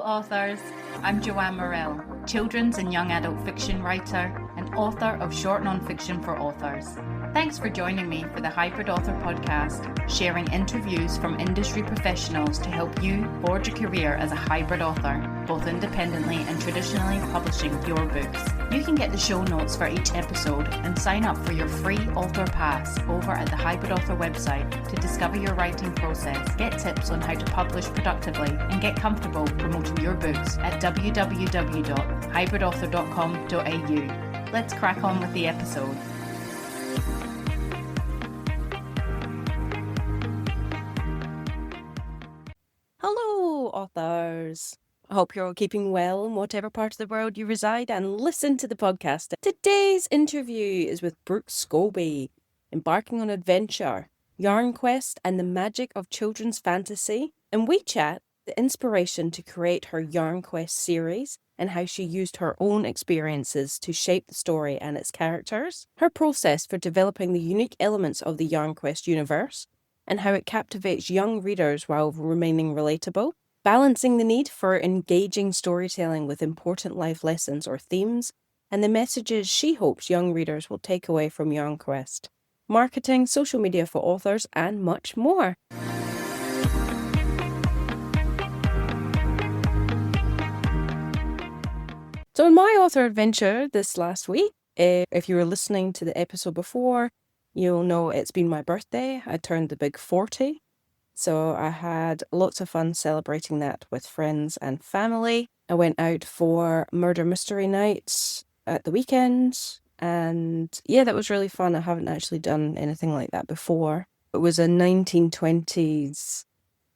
authors. I'm Joanne Morrell, children's and young adult fiction writer and author of short non-fiction for authors. Thanks for joining me for the Hybrid Author podcast, sharing interviews from industry professionals to help you forge a career as a hybrid author, both independently and traditionally publishing your books. You can get the show notes for each episode and sign up for your free author pass over at the Hybrid Author website to discover your writing process, get tips on how to publish productively, and get comfortable promoting your books at www.hybridauthor.com.au. Let's crack on with the episode. Hello, authors. I hope you're all keeping well in whatever part of the world you reside and listen to the podcast. Today's interview is with Brooke Scobie, Embarking on Adventure, Yarn Quest and the Magic of Children's Fantasy. And we chat the inspiration to create her Yarn Quest series and how she used her own experiences to shape the story and its characters, her process for developing the unique elements of the Yarn Quest universe, and how it captivates young readers while remaining relatable, balancing the need for engaging storytelling with important life lessons or themes, and the messages she hopes young readers will take away from Yarn Quest, marketing, social media for authors, and much more. So in my author adventure this last week, if you were listening to the episode before, you'll know it's been my birthday. I turned the big 40. So I had lots of fun celebrating that with friends and family. I went out for murder mystery nights at the weekend. And yeah, that was really fun. I haven't actually done anything like that before. It was a 1920s,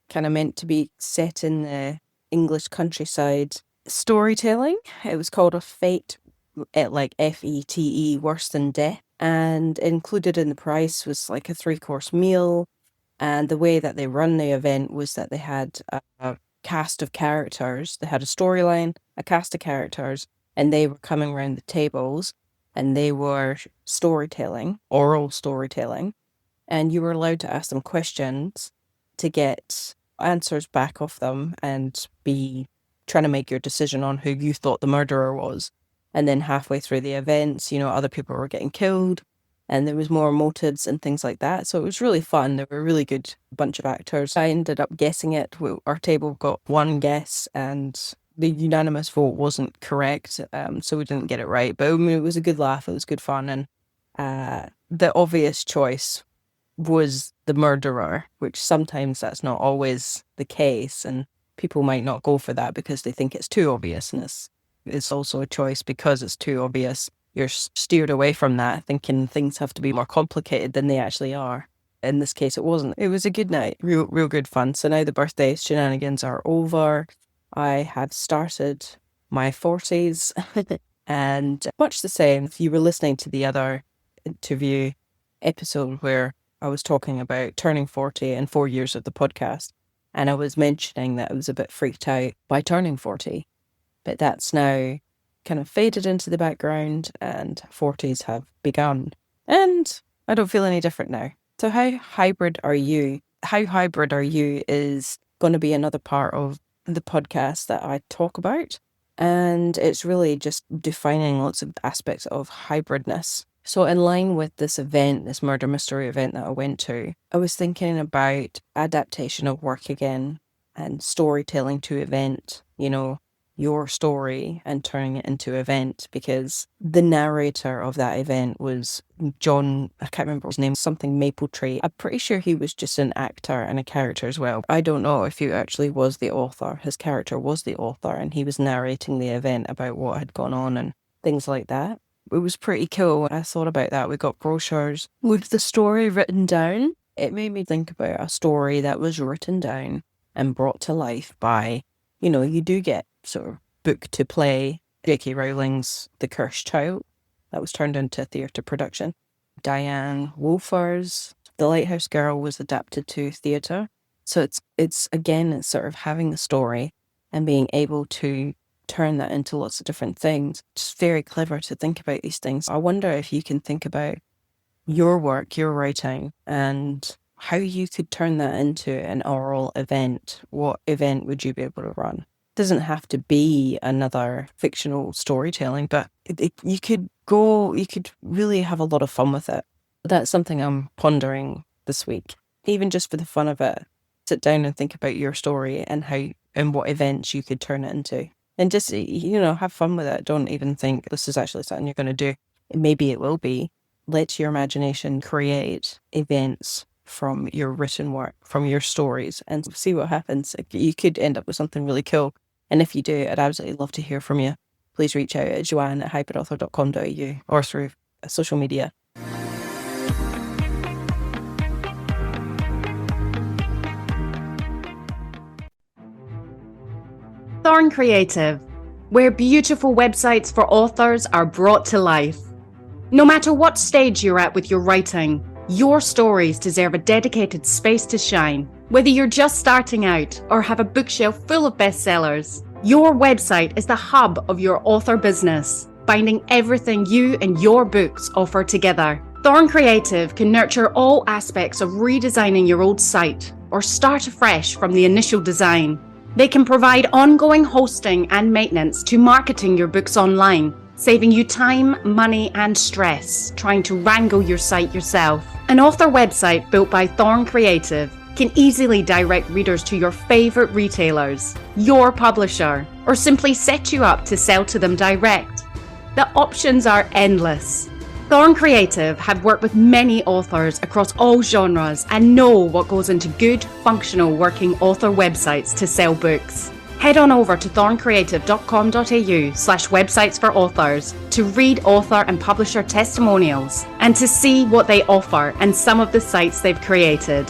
kind of meant to be set in the English countryside storytelling. It was called A Fate, like Fete, worse than death. And included in the price was like a 3-course meal. And the way that they run the event was that they had a cast of characters. They had a storyline, a cast of characters, and they were coming around the tables and they were storytelling, oral storytelling. And you were allowed to ask them questions to get answers back off them and be trying to make your decision on who you thought the murderer was. And then halfway through the events, other people were getting killed and there was more motives and things like that. So it was really fun. They were a really good bunch of actors. I ended up guessing it. Our table got one guess and the unanimous vote wasn't correct. So we didn't get it right. But it was a good laugh. It was good fun. And the obvious choice was the murderer, which sometimes that's not always the case. And people might not go for that because they think it's too obvious. And it's also a choice because it's too obvious. You're steered away from that, thinking things have to be more complicated than they actually are. In this case, it wasn't. It was a good night, real good fun. So now the birthday shenanigans are over. I have started my 40s and much the same. If you were listening to the other interview episode where I was talking about turning 40 and 4 years of the podcast, and I was mentioning that I was a bit freaked out by turning 40. But that's now kind of faded into the background and 40s have begun. And I don't feel any different now. So how hybrid are you? How hybrid are you is going to be another part of the podcast that I talk about. And it's really just defining lots of aspects of hybridness. So in line with this event, this murder mystery event that I went to, I was thinking about adaptation of work again and storytelling to event, your story and turning it into event, because the narrator of that event was John, I can't remember his name, something Mapletree. I'm pretty sure he was just an actor and a character as well. I don't know if he actually was the author. His character was the author and he was narrating the event about what had gone on and things like that. It was pretty cool. I thought about that. We got brochures with the story written down. It made me think about a story that was written down and brought to life by, you do get sort of book to play. J.K. Rowling's The Cursed Child, that was turned into a theatre production. Diane Wolfer's The Lighthouse Girl was adapted to theatre. So it's sort of having a story and being able to turn that into lots of different things. It's very clever to think about these things. I wonder if you can think about your work, your writing, and how you could turn that into an oral event. What event would you be able to run? doesn't have to be another fictional storytelling, but you could really have a lot of fun with it. That's something I'm pondering this week, even just for the fun of it. Sit down and think about your story and how and what events you could turn it into. And just, have fun with it. Don't even think this is actually something you're going to do. Maybe it will be. Let your imagination create events from your written work, from your stories, and see what happens. You could end up with something really cool. And if you do, I'd absolutely love to hear from you. Please reach out at joanne@hyperauthor.com.au or through social media. Thorn Creative, where beautiful websites for authors are brought to life. No matter what stage you're at with your writing, your stories deserve a dedicated space to shine. Whether you're just starting out or have a bookshelf full of bestsellers, your website is the hub of your author business, binding everything you and your books offer together. Thorn Creative can nurture all aspects of redesigning your old site or start afresh from the initial design. They can provide ongoing hosting and maintenance to marketing your books online, saving you time, money, and stress trying to wrangle your site yourself. An author website built by Thorn Creative can easily direct readers to your favorite retailers, your publisher, or simply set you up to sell to them direct. The options are endless. Thorn Creative have worked with many authors across all genres and know what goes into good, functional working author websites to sell books. Head on over to thorncreative.com.au/websites for authors to read author and publisher testimonials and to see what they offer and some of the sites they've created.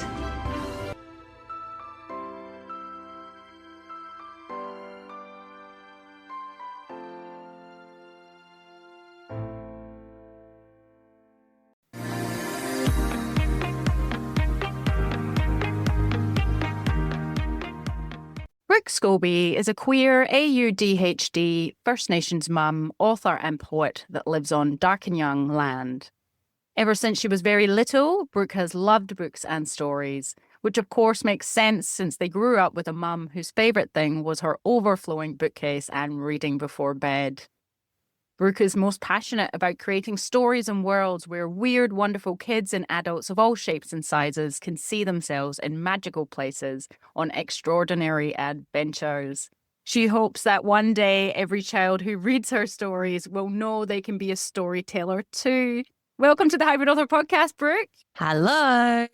Brooke Scobie is a queer auDHD First Nations mum, author and poet that lives on Darkinyung land. Ever since she was very little, Brooke has loved books and stories, which of course makes sense since they grew up with a mum whose favourite thing was her overflowing bookcase and reading before bed. Brooke is most passionate about creating stories and worlds where weird, wonderful kids and adults of all shapes and sizes can see themselves in magical places on extraordinary adventures. She hopes that one day every child who reads her stories will know they can be a storyteller too. Welcome to the Hybrid Author Podcast, Brooke. Hello.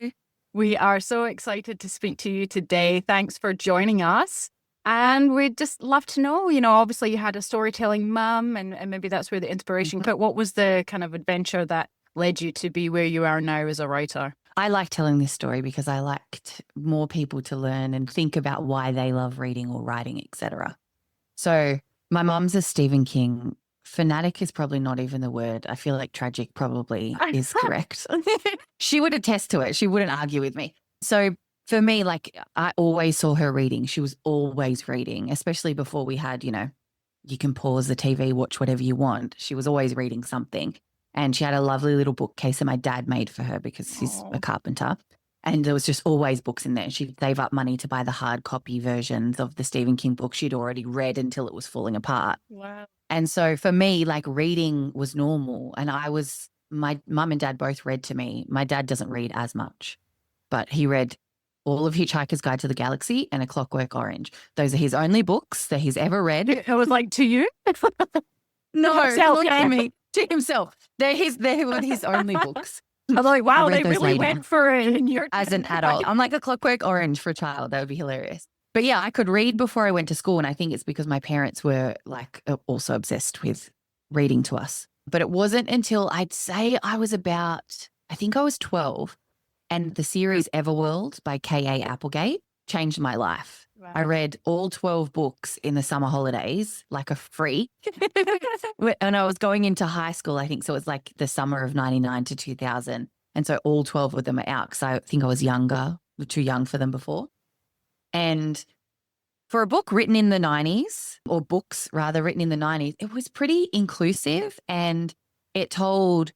We are so excited to speak to you today. Thanks for joining us. And we'd just love to know, obviously you had a storytelling mum and maybe that's where the inspiration, but what was the kind of adventure that led you to be where you are now as a writer? I like telling this story because I liked more people to learn and think about why they love reading or writing, etc. So my mum's a Stephen King fanatic is probably not even the word. I feel like tragic probably is correct. She would attest to it. She wouldn't argue with me. So for me, I always saw her reading. She was always reading, especially before we had, you can pause the TV, watch whatever you want. She was always reading something. And she had a lovely little bookcase that my dad made for her because he's a carpenter. And there was just always books in there. She'd save up money to buy the hard copy versions of the Stephen King book she'd already read until it was falling apart. Wow. And so for me, reading was normal. And my mum and dad both read to me. My dad doesn't read as much, but he read all of Hitchhiker's Guide to the Galaxy and A Clockwork Orange. Those are his only books that he's ever read. It was to you? No, himself, look at me. To himself. They're his only books. I was like, wow, they those really later. went for it in your As an adult. I'm like A Clockwork Orange for a child. That would be hilarious. But yeah, I could read before I went to school. And I think it's because my parents were also obsessed with reading to us. But it wasn't until I'd say I was 12. And the series Everworld by K.A. Applegate changed my life. Wow. I read all 12 books in the summer holidays like a freak. And I was going into high school, I think. So it was the summer of 99 to 2000. And so all 12 of them are out because I think I was too young for them before. And for a book written in the 90s, or books rather written in the 90s, it was pretty inclusive and it told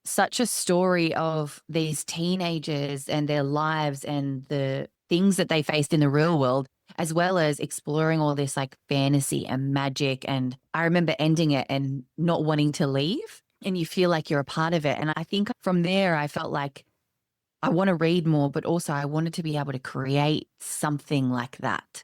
such a story of these teenagers and their lives and the things that they faced in the real world as well as exploring all this like fantasy and magic. And I remember ending it and not wanting to leave, and you feel like you're a part of it. And I think from there, I felt like I want to read more, but also I wanted to be able to create something like that.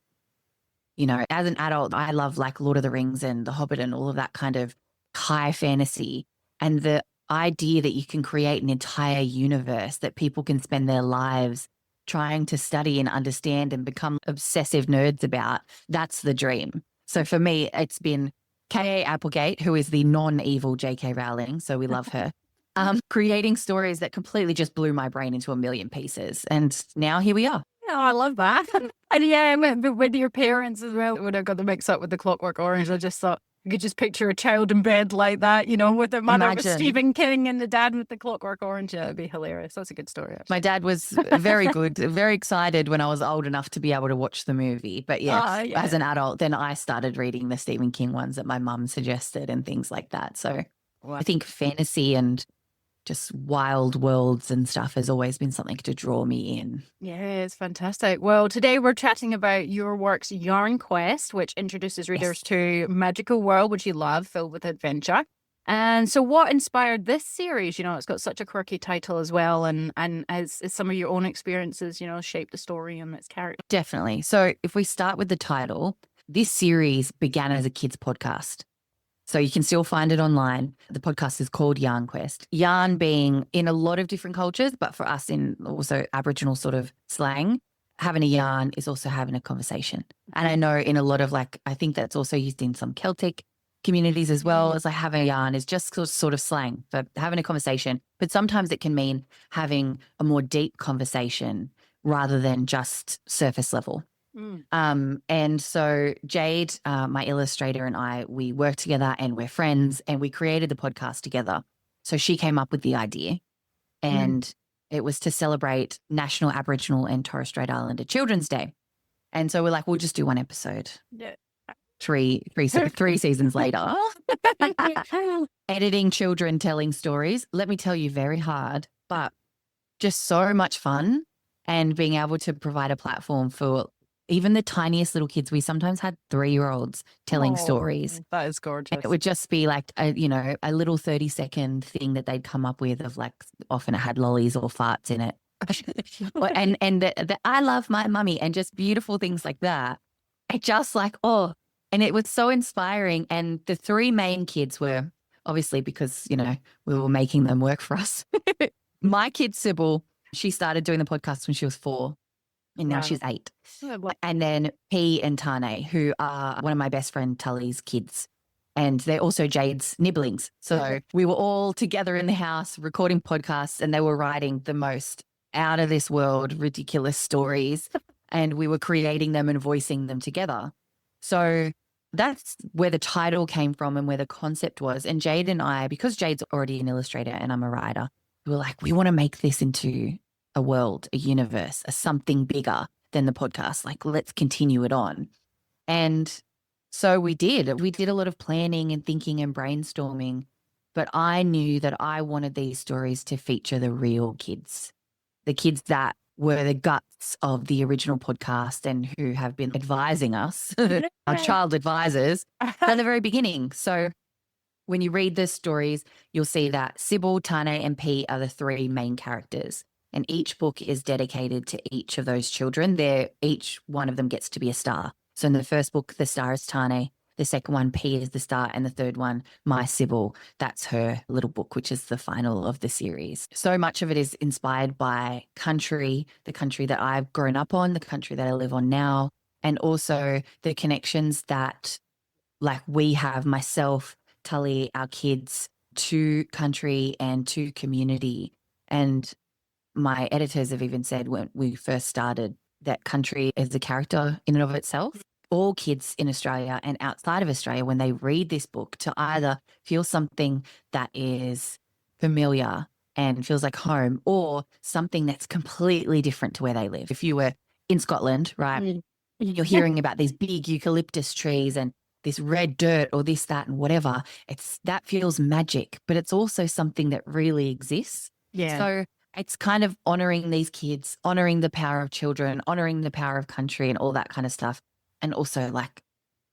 You know, as an adult, I love like Lord of the Rings and The Hobbit and all of that kind of high fantasy. And the idea that you can create an entire universe that people can spend their lives trying to study and understand and become obsessive nerds about, that's the dream. So for me, it's been K.A. Applegate, who is the non-evil J.K. Rowling, so we love her, creating stories that completely just blew my brain into a million pieces. And now here we are. Oh, I love that. And yeah, with your parents as well, when I got the mix up with the Clockwork Orange, I just thought I could just picture a child in bed like that, you know, with the mother with Stephen King and the dad with the Clockwork Orange. Yeah, it'd be hilarious. That's a good story, actually. My dad was very good, very excited when I was old enough to be able to watch the movie. But yeah, as an adult, then I started reading the Stephen King ones that my mum suggested and things like that. So I think fantasy and just wild worlds and stuff has always been something to draw me in. Yeah, it's fantastic. Well, today we're chatting about your work's Yarn Quest, which introduces readers to a magical world, which you love, filled with adventure. And so what inspired this series? You know, it's got such a quirky title as well. And as some of your own experiences, you know, shaped the story and its character. Definitely. So if we start with the title, this series began as a kids podcast. So you can still find it online. The podcast is called Yarn Quest. Yarn being in a lot of different cultures, but for us in also Aboriginal sort of slang, having a yarn is also having a conversation. And I know in a lot of like, I think that's also used in some Celtic communities as well, as like having a yarn is just sort of slang for having a conversation. But sometimes it can mean having a more deep conversation rather than just surface level. And so Jade, my illustrator, and I, we work together and we're friends and we created the podcast together. So she came up with the idea and it was to celebrate National Aboriginal and Torres Strait Islander Children's Day. And so we're like, we'll just do one episode. Yeah. Three seasons later. Editing children telling stories, let me tell you, very hard, but just so much fun, and being able to provide a platform for even the tiniest little kids. We sometimes had 3-year-olds telling stories. That is gorgeous. And it would just be like, a little 30-second thing that they'd come up with of like, often it had lollies or farts in it. and the I love my mummy and just beautiful things like that. I just like, and it was so inspiring. And the 3 main kids were obviously, because, you know, we were making them work for us. My kid, Sybil, she started doing the podcast when she was 4. And now she's 8. And then P and Tane, who are one of my best friend Tully's kids. And they're also Jade's nibblings. So we were all together in the house recording podcasts, and they were writing the most out of this world, ridiculous stories. And we were creating them and voicing them together. So that's where the title came from and where the concept was. And Jade and I, because Jade's already an illustrator and I'm a writer, we were like, we want to make this into a world, a universe, a something bigger than the podcast. Like, let's continue it on. And so we did. We did a lot of planning and thinking and brainstorming, but I knew that I wanted these stories to feature the real kids, the kids that were the guts of the original podcast and who have been advising us, our child advisors, from the very beginning. So when you read the stories, you'll see that Sybil, Tane, and P are the 3 main characters. And each book is dedicated to each of those children. Each one of them gets to be a star. So in the first book, the star is Tane. The second one, P, is the star. And the third one, My Sybil, that's her little book, which is the final of the series. So much of it is inspired by country, the country that I've grown up on, the country that I live on now, and also the connections that like we have, myself, Tully, our kids, to country and to community. And my editors have even said when we first started that country is a character in and of itself. All kids in Australia and outside of Australia, when they read this book, to either feel something that is familiar and feels like home, or something that's completely different to where they live. If you were in Scotland, right, you're hearing about these big eucalyptus trees and this red dirt or this, that, and whatever. That feels magic, but it's also something that really exists. Yeah. So it's kind of honoring these kids, honoring the power of children, honoring the power of country and all that kind of stuff. And also like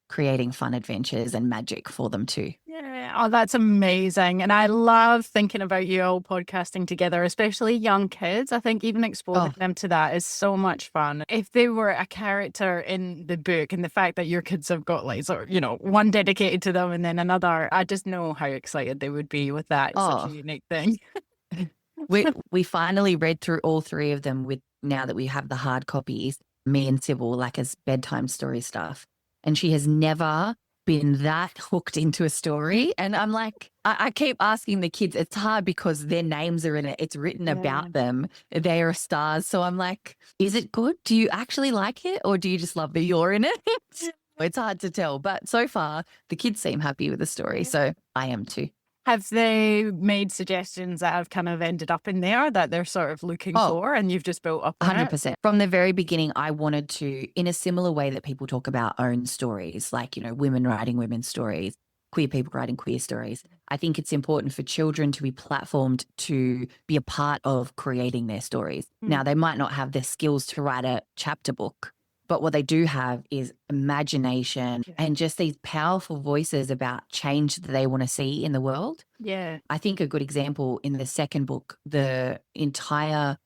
creating fun adventures and magic for them too. Yeah. Oh, that's amazing. And I love thinking about you all podcasting together, especially young kids. I think even exposing them to that is so much fun. If they were a character in the book and the fact that your kids have got like, sort of, you know, one dedicated to them and then another, I just know how excited they would be with that. It's such a unique thing. We finally read through all three of them with now that we have the hard copies, me and Sybil, like as bedtime story stuff. And she has never been that hooked into a story. And I'm like, I keep asking the kids, it's hard because their names are in it. It's written about them. They are stars. So I'm like, is it good? Do you actually like it? Or do you just love that you're in it? It's hard to tell. But so far, the kids seem happy with the story. So I am too. Have they made suggestions that have kind of ended up in there that they're sort of looking for and you've just built up on 100%. From the very beginning, I wanted to, in a similar way that people talk about own stories, like, you know, women writing women's stories, queer people writing queer stories. I think it's important for children to be platformed to be a part of creating their stories. Now, they might not have the skills to write a chapter book, but what they do have is imagination and just these powerful voices about change that they want to see in the world. Yeah. I think a good example in the second book, the entire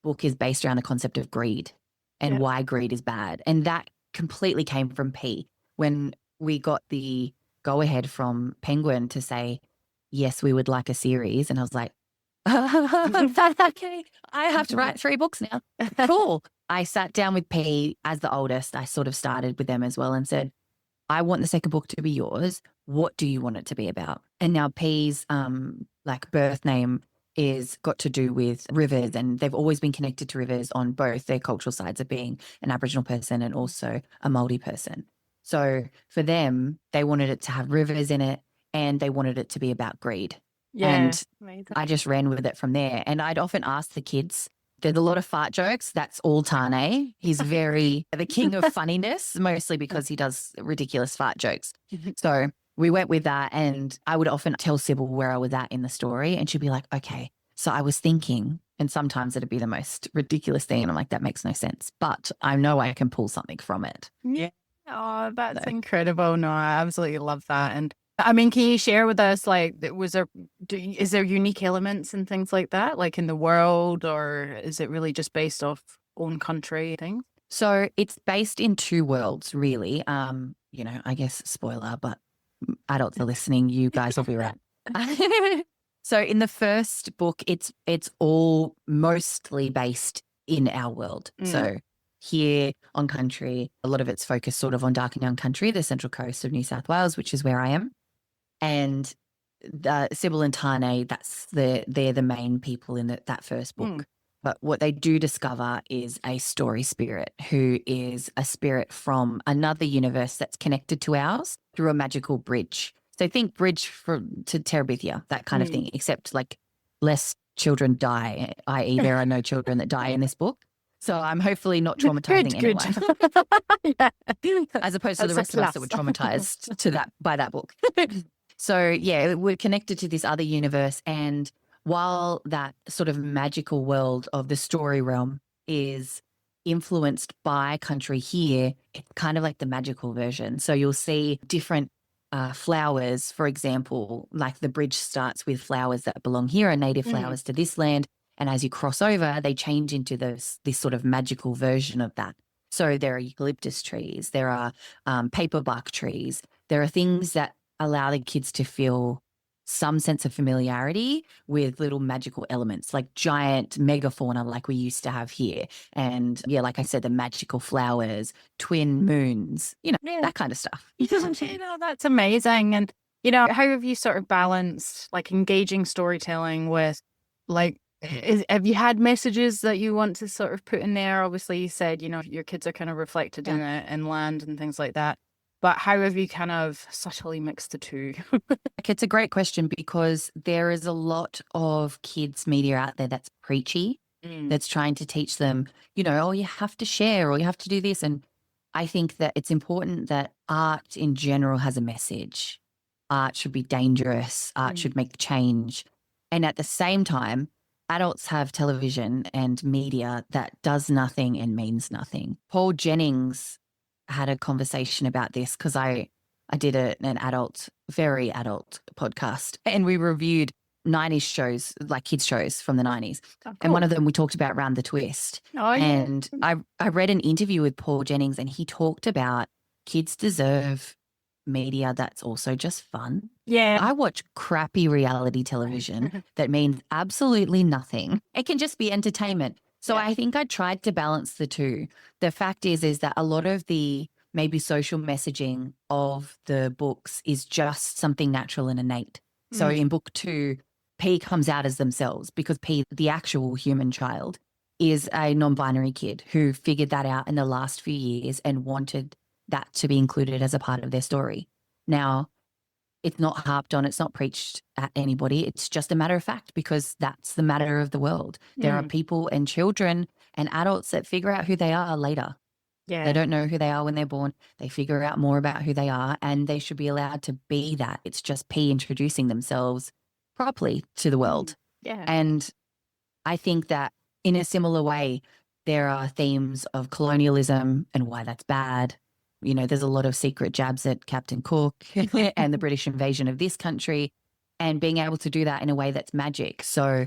book is based around the concept of greed and why greed is bad. And that completely came from P. When we got the go-ahead from Penguin to say, yes, we would like a series. And I was like, okay, I have to write 3 books now. Cool. I sat down with P as the oldest. I sort of started with them as well and said, I want the second book to be yours. What do you want it to be about? And now P's like birth name is got to do with rivers, and they've always been connected to rivers on both their cultural sides of being an Aboriginal person and also a Māori person. So for them, they wanted it to have rivers in it and they wanted it to be about greed. Yeah, and amazing. I just ran with it from there. And I'd often ask the kids, there's a lot of fart jokes. That's all Tane. He's very the king of funniness, mostly because he does ridiculous fart jokes. So we went with that, and I would often tell Sybil where I was at in the story, and she'd be like, okay, so I was thinking, and sometimes it'd be the most ridiculous thing. And I'm like, that makes no sense, but I know I can pull something from it. Yeah. Oh, that's incredible. No, I absolutely love that. And I mean, can you share with us, like, is there unique elements and things like that, like in the world, or is it really just based off own country things? So it's based in 2 worlds, really. You know, I guess spoiler, but adults are listening, you guys will be right. So in the first book, it's all mostly based in our world. So here on country, a lot of it's focused sort of on Darkinyung country, the central coast of New South Wales, which is where I am. And Sybil and Tane, they're the main people in that first book. But what they do discover is a story spirit who is a spirit from another universe that's connected to ours through a magical bridge. So think bridge to Terabithia, that kind of thing, except like less children die, i.e. there are no children that die in this book. So I'm hopefully not traumatizing anyone. As opposed to the rest of us that were traumatized by that book. So yeah, we're connected to this other universe, and while that sort of magical world of the story realm is influenced by country here, it's kind of like the magical version. So you'll see different flowers, for example, like the bridge starts with flowers that belong here are native flowers to this land. And as you cross over, they change into this sort of magical version of that. So there are eucalyptus trees, there are paperbark trees, there are things that allow the kids to feel some sense of familiarity with little magical elements, like giant megafauna like we used to have here. And yeah, like I said, the magical flowers, twin moons, you know, that kind of stuff. You know, that's amazing. And, you know, how have you sort of balanced like engaging storytelling with like, have you had messages that you want to sort of put in there? Obviously, you said, you know, your kids are kind of reflected in it and land and things like that. But how have you kind of subtly mixed the two? It's a great question because there is a lot of kids media out there that's preachy, that's trying to teach them, you know, oh, you have to share or you have to do this. And I think that it's important that art in general has a message. Art should be dangerous. Art should make change. And at the same time, adults have television and media that does nothing and means nothing. Paul Jennings had a conversation about this because I did an adult, very adult podcast, and we reviewed 90s shows, like kids shows from the 90s. Oh, And one cool. of them we talked about Round the Twist. Oh, yeah. And I read an interview with Paul Jennings, and he talked about kids deserve media that's also just fun. Yeah. I watch crappy reality television that means absolutely nothing. It can just be entertainment. So Yeah. I think I tried to balance the two. The fact is that a lot of the maybe social messaging of the books is just something natural and innate. So in book 2, P comes out as themselves because P, the actual human child, is a non-binary kid who figured that out in the last few years and wanted that to be included as a part of their story. Now, it's not harped on, it's not preached at anybody. It's just a matter of fact because that's the matter of the world. There are people and children and adults that figure out who they are later. Yeah. They don't know who they are when they're born. They figure out more about who they are, and they should be allowed to be that. It's just P introducing themselves properly to the world. Yeah. And I think that in a similar way, there are themes of colonialism and why that's bad. You know, there's a lot of secret jabs at Captain Cook and the British invasion of this country, and being able to do that in a way that's magic. So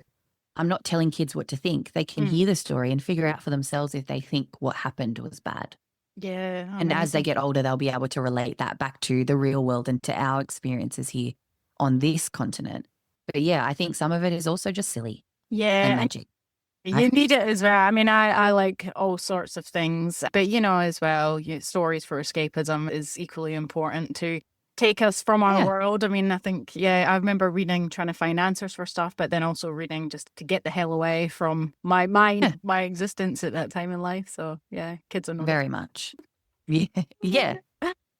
I'm not telling kids what to think. They can hear the story and figure out for themselves if they think what happened was bad. Yeah. And as they get older, they'll be able to relate that back to the real world and to our experiences here on this continent. But yeah, I think some of it is also just silly and Yeah. magic. You need it as well. I mean, I like all sorts of things, but as well, stories for escapism is equally important to take us from our world. I mean, I think, I remember reading, trying to find answers for stuff, but then also reading just to get the hell away from my mind, my existence at that time in life. So yeah, kids are not Very much. Yeah.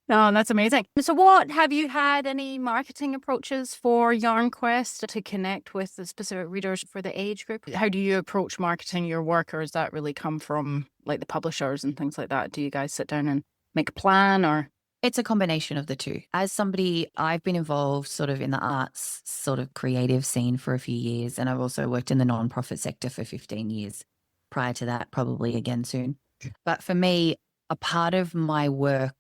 No, that's amazing. So what, have you had any marketing approaches for Yarn Quest to connect with the specific readers for the age group? How do you approach marketing your work, or does that really come from like the publishers and things like that? Do you guys sit down and make a plan, or? It's a combination of the two. As somebody, I've been involved sort of in the arts, sort of creative scene for a few years, and I've also worked in the nonprofit sector for 15 years. Prior to that, probably again soon. But for me, a part of my work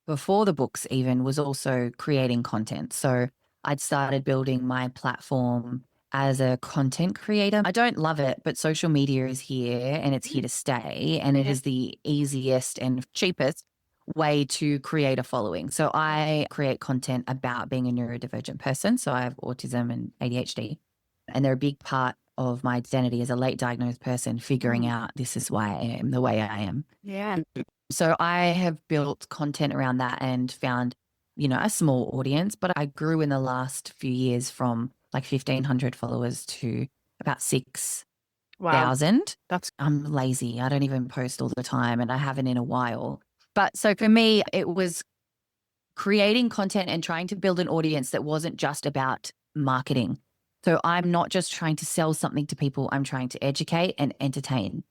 before the books even was also creating content. So I'd started building my platform as a content creator. I don't love it, but social media is here and it's here to stay. And it is the easiest and cheapest way to create a following. So I create content about being a neurodivergent person. So I have autism and ADHD, and they're a big part of my identity as a late diagnosed person, figuring out this is why I am the way I am. Yeah. So I have built content around that and found, a small audience, but I grew in the last few years from like 1,500 followers to about 6,000. I'm lazy. I don't even post all the time, and I haven't in a while. But so for me, it was creating content and trying to build an audience that wasn't just about marketing. So I'm not just trying to sell something to people. I'm trying to educate and entertain.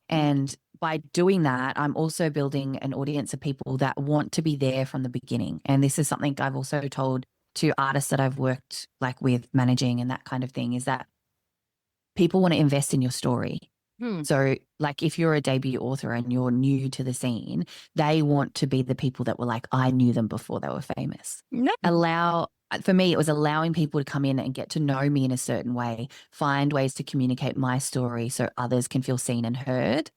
And by doing that, I'm also building an audience of people that want to be there from the beginning. And this is something I've also told to artists that I've worked like with managing and that kind of thing, is that people want to invest in your story. So like if you're a debut author and you're new to the scene, they want to be the people that were like, I knew them before they were famous. For me, it was allowing people to come in and get to know me in a certain way, find ways to communicate my story so others can feel seen and heard.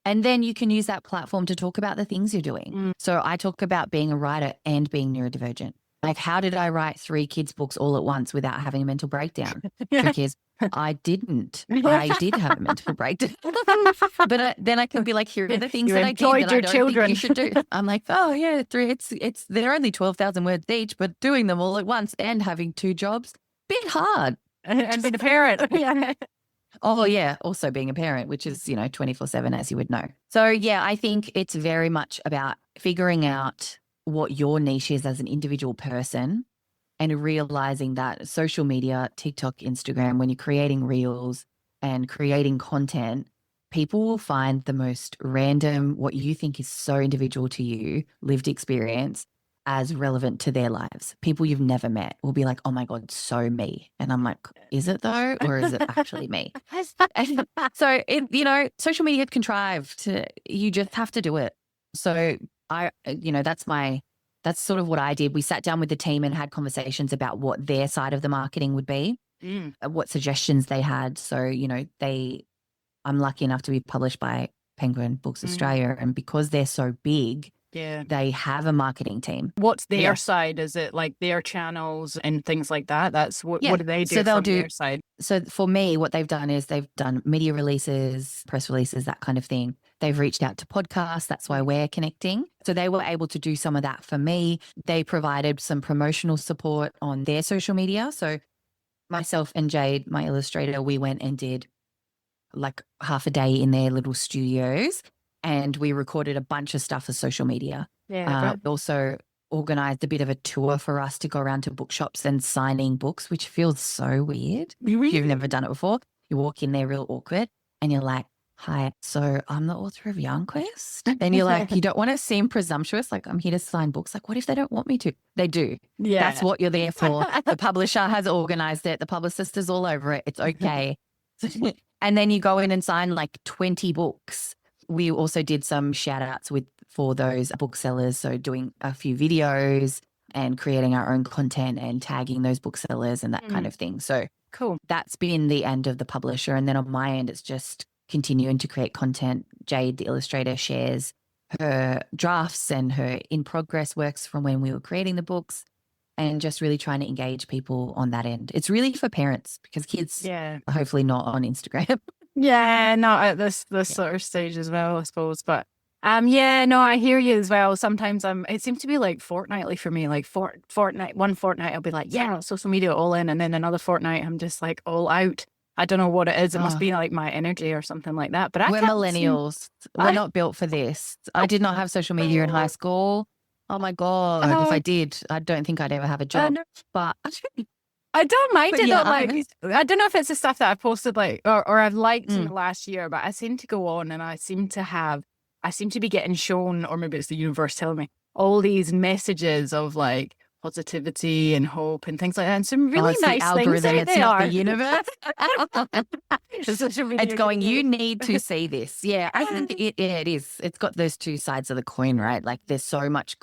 And then you can use that platform to talk about the things you're doing. So I talk about being a writer and being neurodivergent. Like, how did I write 3 kids' books all at once without having a mental breakdown? Trick is, I didn't. I did have a mental breakdown. But then I can be like, here are the things that I did that I don't think you should do. I'm like, oh yeah, 3. They're only 12,000 words each, but doing them all at once and having 2 jobs, bit hard. And being a parent. Oh yeah, also being a parent, which is 24/7, as you would know. So yeah, I think it's very much about figuring out what your niche is as an individual person, and realizing that social media, TikTok, Instagram, when you're creating reels and creating content, people will find the most random, what you think is so individual to you, lived experience, as relevant to their lives. People you've never met will be like, oh my God, so me. And I'm like, is it though? Or is it actually me? So, social media contrived. You just have to do it. So that's sort of what I did. We sat down with the team and had conversations about what their side of the marketing would be, what suggestions they had. So, I'm lucky enough to be published by Penguin Books Australia. And because they're so big, they have a marketing team. What's their side? Is it like their channels and things like that? That's what do they do from their side? So for me, what they've done is they've done media releases, press releases, that kind of thing. They've reached out to podcasts. That's why we're connecting. So they were able to do some of that for me. They provided some promotional support on their social media. So myself and Jade, my illustrator, we went and did like half a day in their little studios, and we recorded a bunch of stuff for social media. Also organized a bit of a tour for us to go around to bookshops and signing books, which feels so weird. If you've never done it before, you walk in there real awkward and you're like, hi, so I'm the author of Yarn Quest. And you're like, you don't want to seem presumptuous. Like, I'm here to sign books. Like, what if they don't want me to? They do. Yeah. That's what you're there for. The publisher has organized it. The publicist is all over it. It's okay. And then you go in and sign like 20 books. We also did some shout outs for those booksellers. So doing a few videos and creating our own content and tagging those booksellers and that kind of thing. So cool. That's been the end of the publisher. And then on my end, it's just continuing to create content. Jade, the illustrator, shares her drafts and her in progress works from when we were creating the books, and just really trying to engage people on that end. It's really for parents because kids are hopefully not on Instagram. Not at this sort of stage as well, I suppose. But I hear you as well. Sometimes it seems to be like fortnightly for me. Like one fortnight I'll be like, social media all in, and then another fortnight I'm just like all out. I don't know what it is. It must be like my energy or something like that. But we're millennials. We're not built for this. I did not have social media in high school. Oh my God. If I did, I don't think I'd ever have a job. But I don't mind it. I don't know if it's the stuff that I've posted or I've liked in the last year, but I seem to go on and I seem to be getting shown, or maybe it's the universe telling me, all these messages of like positivity and hope and things like that. And some really nice things out it's not the universe. It's going, you need to see this. Yeah, I think it is. It's got those two sides of the coin, right? Like there's so much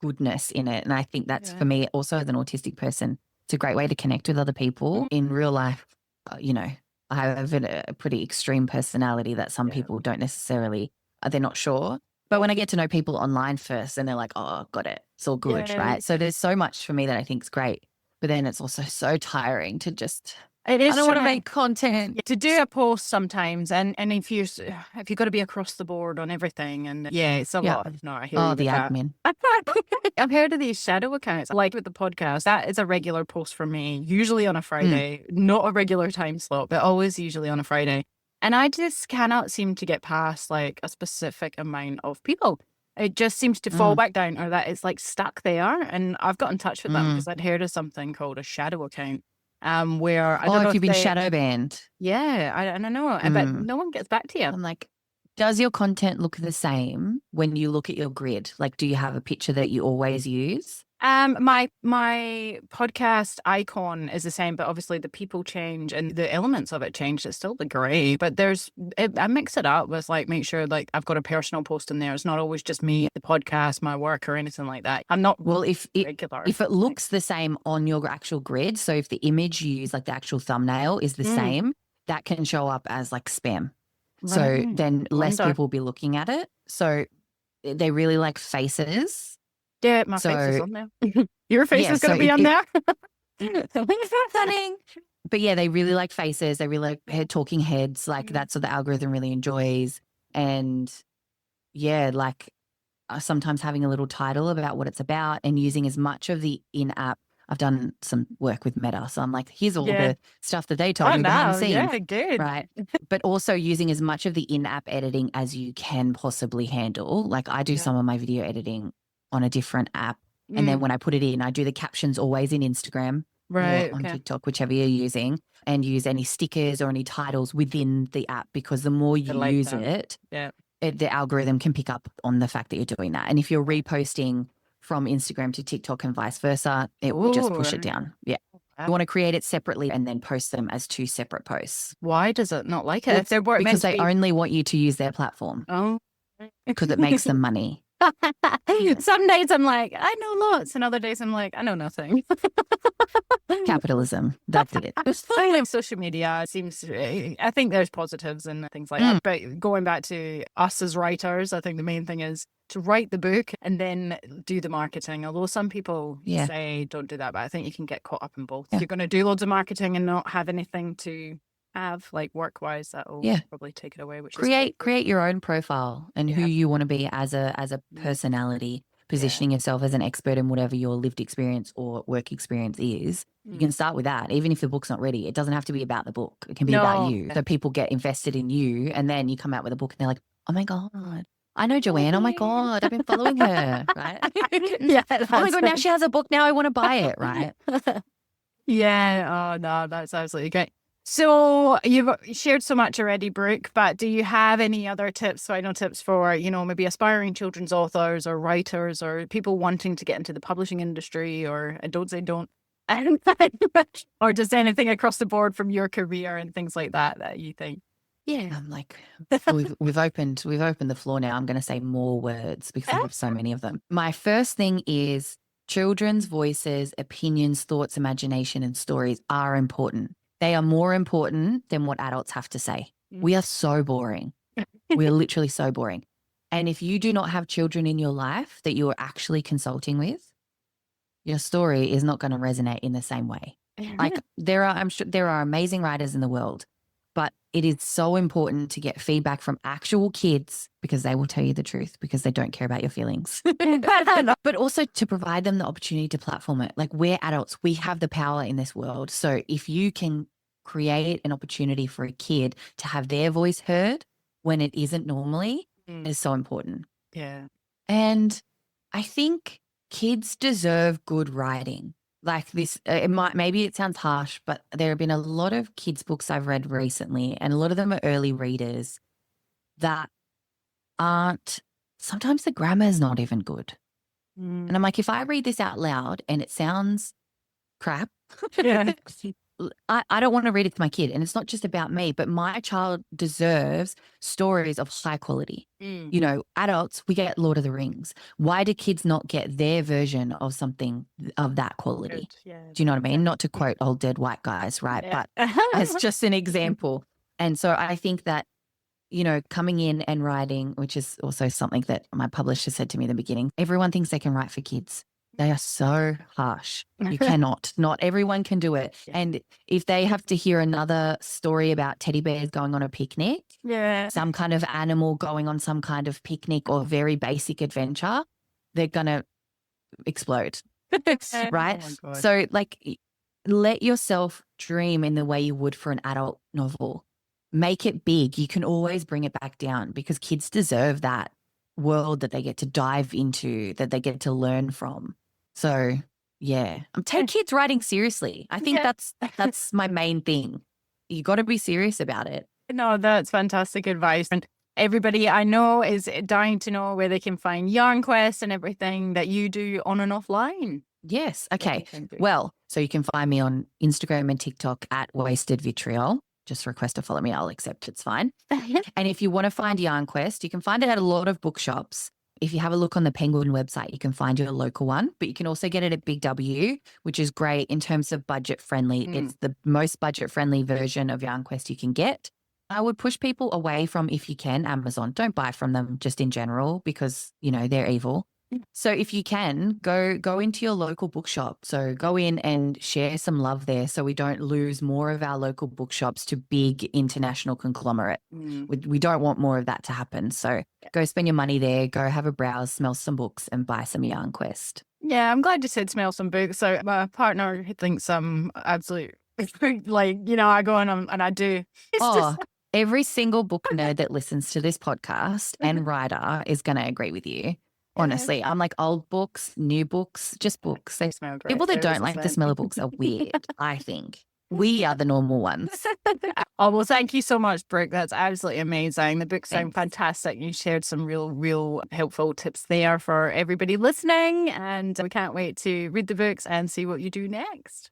goodness in it. And I think that's for me also as an autistic person, it's a great way to connect with other people in real life. I have a pretty extreme personality that some people don't necessarily, they're not sure. But when I get to know people online first and they're like, oh, got it. It's all good, right? So there's so much for me that I think is great. But then it's also so tiring to just, I don't want to make content. To do a post sometimes. And if you've got to be across the board on everything. And it's a lot. No, I hear the admin. I've heard of these shadow accounts. Like with the podcast, that is a regular post for me, usually on a Friday, not a regular time slot, but always usually on a Friday. And I just cannot seem to get past like a specific amount of people. It just seems to fall back down, or that it's like stuck there. And I've got in touch with them because I'd heard of something called a shadow account, where I don't know if you've been shadow banned. Yeah, I know, but no one gets back to you. I'm like, does your content look the same when you look at your grid? Like, do you have a picture that you always use? My podcast icon is the same, but obviously the people change and the elements of it change. It's still the grey, but I mix it up with like, make sure like I've got a personal post in there. It's not always just me, the podcast, my work or anything like that. I'm not regular. If it looks the same on your actual grid, so if the image you use, like the actual thumbnail is the same, that can show up as like spam. Right. So then less people will be looking at it. So they really like faces. Yeah, my face is on there. Your face is going to be on there. Stunning. But yeah, they really like faces. They really like talking heads. Like that's what the algorithm really enjoys. And yeah, like sometimes having a little title about what it's about and using as much of the in-app. I've done some work with Meta. So I'm like, here's all the stuff that they told me behind the scenes. Yeah, good. Right. But also using as much of the in-app editing as you can possibly handle. Like I do some of my video editing on a different app. And then when I put it in, I do the captions always in Instagram or on TikTok, whichever you're using, and use any stickers or any titles within the app, because the more you use it, the algorithm can pick up on the fact that you're doing that. And if you're reposting from Instagram to TikTok and vice versa, it will just push it Ooh. down. Yeah. You want to create it separately and then post them as 2 separate posts. Why does it not like it? Well, If they're meant because to they be... only want you to use their platform Oh. because it makes them money. Some days I'm like, I know lots. And other days I'm like, I know nothing. Capitalism. That's it. Social media seems, I think there's positives and things like that. But going back to us as writers, I think the main thing is to write the book and then do the marketing. Although some people say don't do that, but I think you can get caught up in both. If you're going to do loads of marketing and not have anything to have, like work-wise, that'll probably take it away. Which create your own profile and who you want to be as a personality, positioning yourself as an expert in whatever your lived experience or work experience is. You can start with that. Even if the book's not ready, it doesn't have to be about the book. It can be about you. So people get invested in you, and then you come out with a book and they're like, oh my God, I know Joanne. Oh my God, I've been following her, right? Oh my God, now she has a book. Now I want to buy it, right? Oh no, that's absolutely great. So you've shared so much already, Brooke, but do you have any other tips, final tips for, maybe aspiring children's authors or writers or people wanting to get into the publishing industry, or don't say don't, or just anything across the board from your career and things like that you think? Yeah, I'm like, we've opened the floor now. I'm going to say more words because I have so many of them. My first thing is children's voices, opinions, thoughts, imagination, and stories are important. They are more important than what adults have to say. We are so boring. We are literally so boring. And if you do not have children in your life that you are actually consulting with, your story is not going to resonate in the same way. Like I'm sure there are amazing writers in the world, but it is so important to get feedback from actual kids because they will tell you the truth because they don't care about your feelings. But also to provide them the opportunity to platform it. Like, we're adults, we have the power in this world. So if you can create an opportunity for a kid to have their voice heard when it isn't normally, it is so important. Yeah. And I think kids deserve good writing. Like this, maybe it sounds harsh, but there have been a lot of kids' books I've read recently, and a lot of them are early readers that aren't, sometimes the grammar is not even good. And I'm like, if I read this out loud and it sounds crap, I don't want to read it to my kid. And it's not just about me, but my child deserves stories of high quality. Adults, we get Lord of the Rings. Why do kids not get their version of something of that quality? Do you know what I mean? Not to quote old dead white guys, right? But as just an example. And so I think that, coming in and writing, which is also something that my publisher said to me in the beginning, everyone thinks they can write for kids. They are so harsh. You cannot. Not everyone can do it. And if they have to hear another story about teddy bears going on a picnic, some kind of animal going on some kind of picnic or very basic adventure, they're going to explode, right? Oh So let yourself dream in the way you would for an adult novel. Make it big. You can always bring it back down because kids deserve that world that they get to dive into, that they get to learn from. So take kids writing seriously. I think that's my main thing. You got to be serious about it. No, that's fantastic advice. And everybody I know is dying to know where they can find Yarn Quest and everything that you do on and offline. Yes. Okay. Well, so you can find me on Instagram and TikTok at Wasted Vitriol. Just request to follow me. I'll accept. It's fine. And if you want to find Yarn Quest, you can find it at a lot of bookshops. If you have a look on the Penguin website, you can find your local one, but you can also get it at Big W, which is great in terms of budget friendly. It's the most budget friendly version of Yarn Quest you can get. I would push people away from, if you can, Amazon. Don't buy from them just in general because, they're evil. So if you can, go into your local bookshop. So go in and share some love there so we don't lose more of our local bookshops to big international conglomerate. We don't want more of that to happen. So go spend your money there, go have a browse, smell some books and buy some Yarn Quest. Yeah, I'm glad you said smell some books. So my partner thinks I'm absolute, I go on and I do. Every single book nerd that listens to this podcast and writer is going to agree with you. Honestly, I'm like, old books, new books, just books. They smell great. People that don't like the smell of books are weird, I think. We are the normal ones. Oh, well, thank you so much, Brooke. That's absolutely amazing. The books sound Thanks. fantastic. You shared some real helpful tips there for everybody listening. And we can't wait to read the books and see what you do next.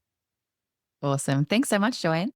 Awesome. Thanks so much, Joanne.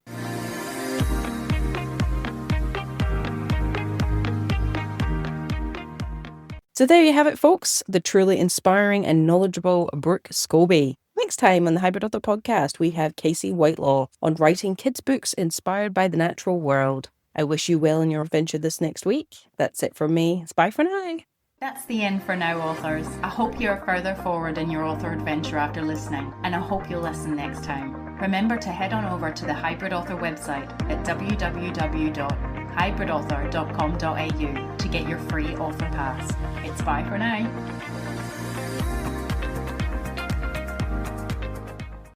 So there you have it, folks. The truly inspiring and knowledgeable Brooke Scobie. Next time on the Hybrid Author podcast, we have Casey Whitelaw on writing kids' books inspired by the natural world. I wish you well in your adventure this next week. That's it from me. Bye for now. That's the end for now, authors. I hope you're further forward in your author adventure after listening, and I hope you'll listen next time. Remember to head on over to the Hybrid Author website at www.hybridauthor.com.au to get your free author pass. It's bye for now.